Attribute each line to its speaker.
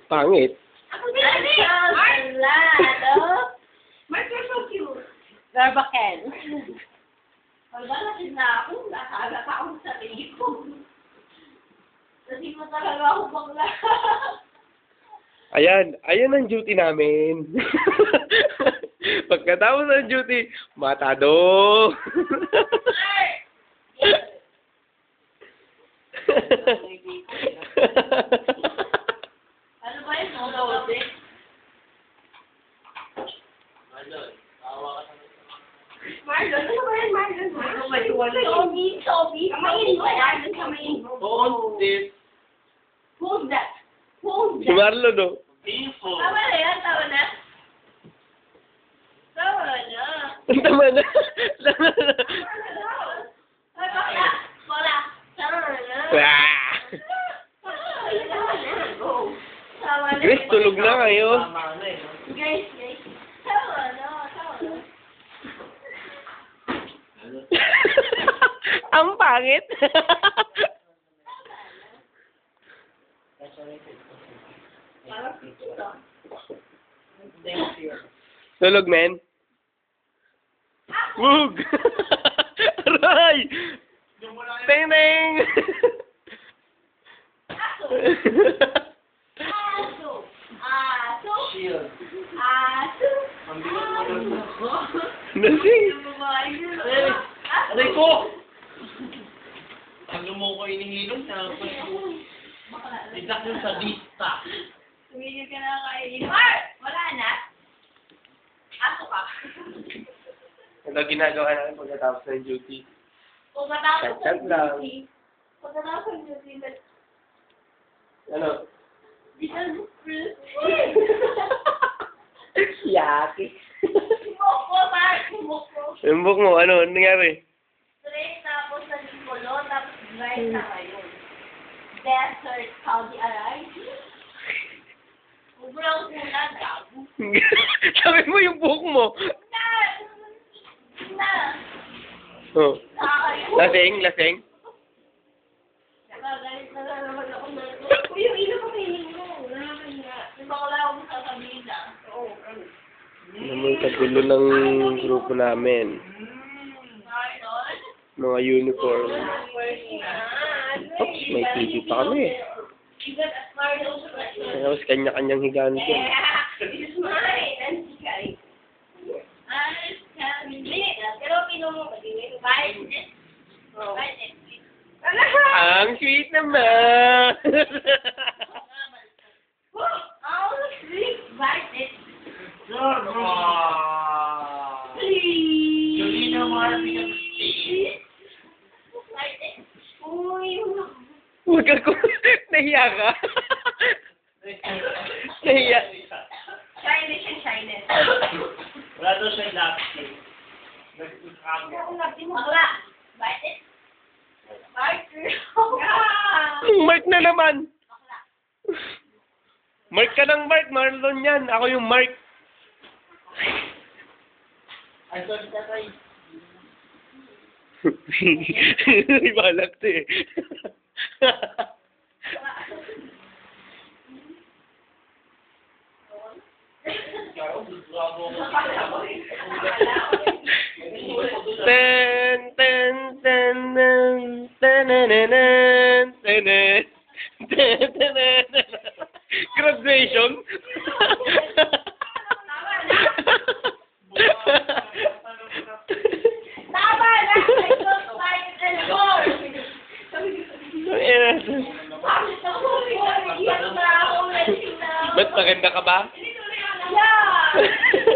Speaker 1: Pangit.
Speaker 2: Mark, you're so cute.
Speaker 3: Garbaken.
Speaker 2: Pagdalasin na ako, nakaga pa ako sa sarili ko. Kasi mo talaga ako bakla.
Speaker 1: Ayan ang duty namin. Pagkatapos ng duty, matado.
Speaker 2: Ano ba yun? Ano Marlon, ano ba yan, Marlon? Sophie. Kamayin mo yan. Kamayin mo.
Speaker 4: Hold this.
Speaker 2: Who's that? Who's
Speaker 1: Si
Speaker 2: that?
Speaker 1: Marlon, no?
Speaker 4: Info.
Speaker 2: Tama na yan, tama na. Tama na.
Speaker 1: Tama na.
Speaker 2: Ay, bakla. Bakla. Tama na.
Speaker 1: Ah!
Speaker 2: Tama na.
Speaker 1: Grace, tulog na kayo.
Speaker 4: Tama na eh.
Speaker 2: Grace. Tama na.
Speaker 1: Ang pangit. Tulog, men. Wug! Aray! Ting-ting!
Speaker 2: Aso.
Speaker 4: Shield.
Speaker 2: Aso.
Speaker 4: Ang bigat mo lang.
Speaker 1: Nasing!
Speaker 4: Aray ko! Ang mo ko inihilom na isak yung sa dista.
Speaker 2: Tumigil ka na kainin. Mark! Wala na. Aso ka.
Speaker 1: Ano ginagawa namin pagkatapos ng duty?
Speaker 2: Kung matapos
Speaker 1: Chat-chat
Speaker 2: ang
Speaker 1: lang.
Speaker 2: duty. Kung matapos ang duty.
Speaker 1: Ano?
Speaker 2: Bisan
Speaker 1: Yaki.
Speaker 2: Moko, Mark. Moko.
Speaker 1: Yung book mo, ano nangyari?
Speaker 2: Straight tapos sa Nicolo, tapos dry na ngayon. Desert, Saudi Arabia. Sobrang kulang, gago.
Speaker 1: Sabi mo yung book mo.
Speaker 2: Na!
Speaker 1: Oh.
Speaker 2: Nakakayo.
Speaker 1: Lasing?
Speaker 2: Nakagalit na naman ako na. Uy, yung ilo ko kainin mo. Nakakahiya. Di ba wala akong sasabihin na? Oo.
Speaker 1: Naman sa gulo ng grupo namin.
Speaker 2: Marlon?
Speaker 1: Mga uniform. Oops, may TV pa kami.
Speaker 2: Even as Marlon.
Speaker 1: Tapos kanya-kanyang higaan ko.
Speaker 2: Yeah! This is mine! And guys. Pero pinumo mo kasi may bayad din. Bayad din.
Speaker 1: Ang sweet naman!
Speaker 2: Oh, sweet. Bayad din. Please.
Speaker 4: Hindi na marami ng
Speaker 2: Bayad din. Uy.
Speaker 1: Huwag ako. Nahiya ka? Nahiya.
Speaker 2: Shyness and shyness.
Speaker 4: Wala daw siya lapstick. Nag-ikam.
Speaker 2: Wala. Bayad din. Bayad din.
Speaker 1: Mark na naman! Mark ka ng Mark. Marlon yan. Ako yung Mark.
Speaker 4: Ay, sorry, tatay.
Speaker 1: May balak to eh. Ten, ten, ten, ten, ten, ten, ten, graduation?
Speaker 2: Tama na! I don't like it anymore! Bakit ako? Iyak na ako.
Speaker 1: Ba't maganda ka ba?
Speaker 2: Yeah!